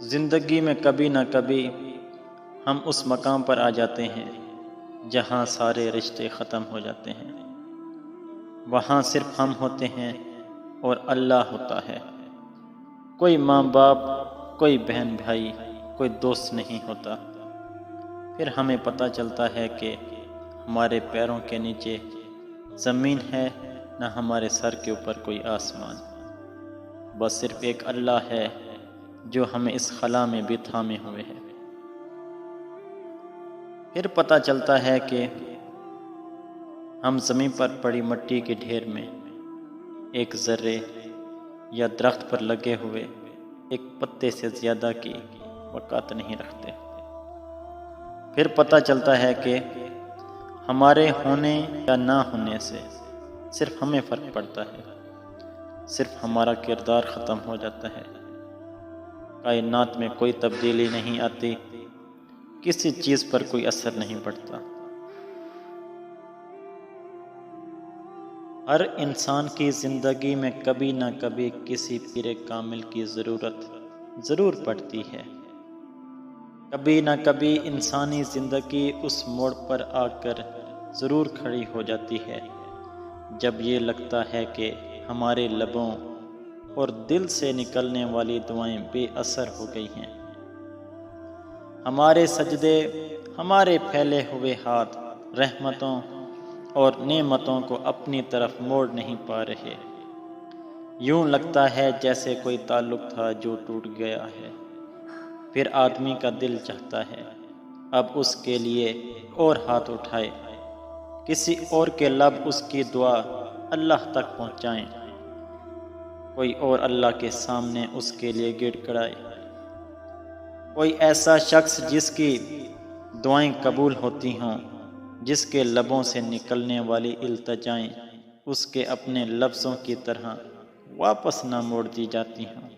زندگی میں کبھی نہ کبھی ہم اس مقام پر آ جاتے ہیں جہاں سارے رشتے ختم ہو جاتے ہیں۔ وہاں صرف ہم ہوتے ہیں اور اللہ ہوتا ہے۔ کوئی ماں باپ، کوئی بہن بھائی، کوئی دوست نہیں ہوتا۔ پھر ہمیں پتہ چلتا ہے کہ ہمارے پیروں کے نیچے زمین ہے، نہ ہمارے سر کے اوپر کوئی آسمان۔ بس صرف ایک اللہ ہے جو ہمیں اس خلا میں بھی تھامے ہوئے ہے۔ پھر پتہ چلتا ہے کہ ہم زمین پر پڑی مٹی کے ڈھیر میں ایک ذرے یا درخت پر لگے ہوئے ایک پتے سے زیادہ کی وقعت نہیں رکھتے۔ پھر پتہ چلتا ہے کہ ہمارے ہونے یا نہ ہونے سے صرف ہمیں فرق پڑتا ہے، صرف ہمارا کردار ختم ہو جاتا ہے۔ کائنات میں کوئی تبدیلی نہیں آتی، کسی چیز پر کوئی اثر نہیں پڑتا۔ ہر انسان کی زندگی میں کبھی نہ کبھی کسی پیر کامل کی ضرورت ضرور پڑتی ہے۔ کبھی نہ کبھی انسانی زندگی اس موڑ پر آ کر ضرور کھڑی ہو جاتی ہے جب یہ لگتا ہے کہ ہمارے لبوں اور دل سے نکلنے والی دعائیں بے اثر ہو گئی ہیں۔ ہمارے سجدے، ہمارے پھیلے ہوئے ہاتھ رحمتوں اور نعمتوں کو اپنی طرف موڑ نہیں پا رہے۔ یوں لگتا ہے جیسے کوئی تعلق تھا جو ٹوٹ گیا ہے۔ پھر آدمی کا دل چاہتا ہے اب اس کے لیے اور ہاتھ اٹھائے، کسی اور کے لب اس کی دعا اللہ تک پہنچائیں، کوئی اور اللہ کے سامنے اس کے لیے گڑ گڑائے، کوئی ایسا شخص جس کی دعائیں قبول ہوتی ہوں، جس کے لبوں سے نکلنے والی التجائیں اس کے اپنے لفظوں کی طرح واپس نہ موڑ دی جاتی ہوں۔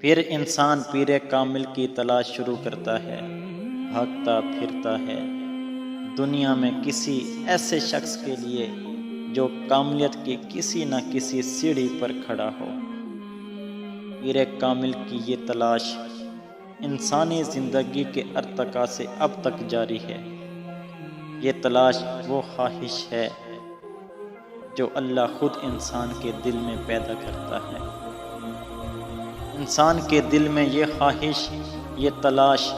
پھر انسان پیر کامل کی تلاش شروع کرتا ہے، بھاگتا پھرتا ہے دنیا میں کسی ایسے شخص کے لیے جو کاملیت کی کسی نہ کسی سیڑھی پر کھڑا ہو۔ پیر کامل کی یہ تلاش انسانی زندگی کے ارتقاء سے اب تک جاری ہے۔ یہ تلاش وہ خواہش ہے جو اللہ خود انسان کے دل میں پیدا کرتا ہے۔ انسان کے دل میں یہ خواہش، یہ تلاش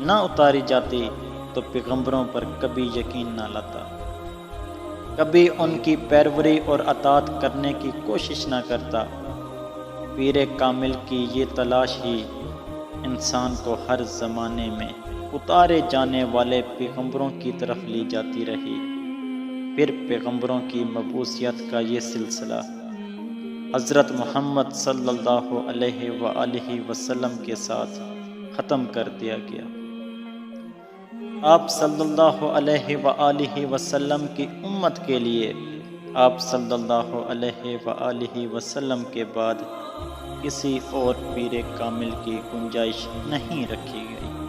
نہ اتاری جاتی تو پیغمبروں پر کبھی یقین نہ لاتا، کبھی ان کی پیروی اور اطاعت کرنے کی کوشش نہ کرتا۔ پیر کامل کی یہ تلاش ہی انسان کو ہر زمانے میں اتارے جانے والے پیغمبروں کی طرف لی جاتی رہی۔ پھر پیغمبروں کی مبعوثیت کا یہ سلسلہ حضرت محمد صلی اللہ علیہ وآلہ وسلم کے ساتھ ختم کر دیا گیا۔ آپ صلی اللہ علیہ وآلہ وسلم کی امت کے لیے آپ صلی اللہ علیہ وآلہ وسلم کے بعد کسی اور پیر کامل کی گنجائش نہیں رکھی گئی۔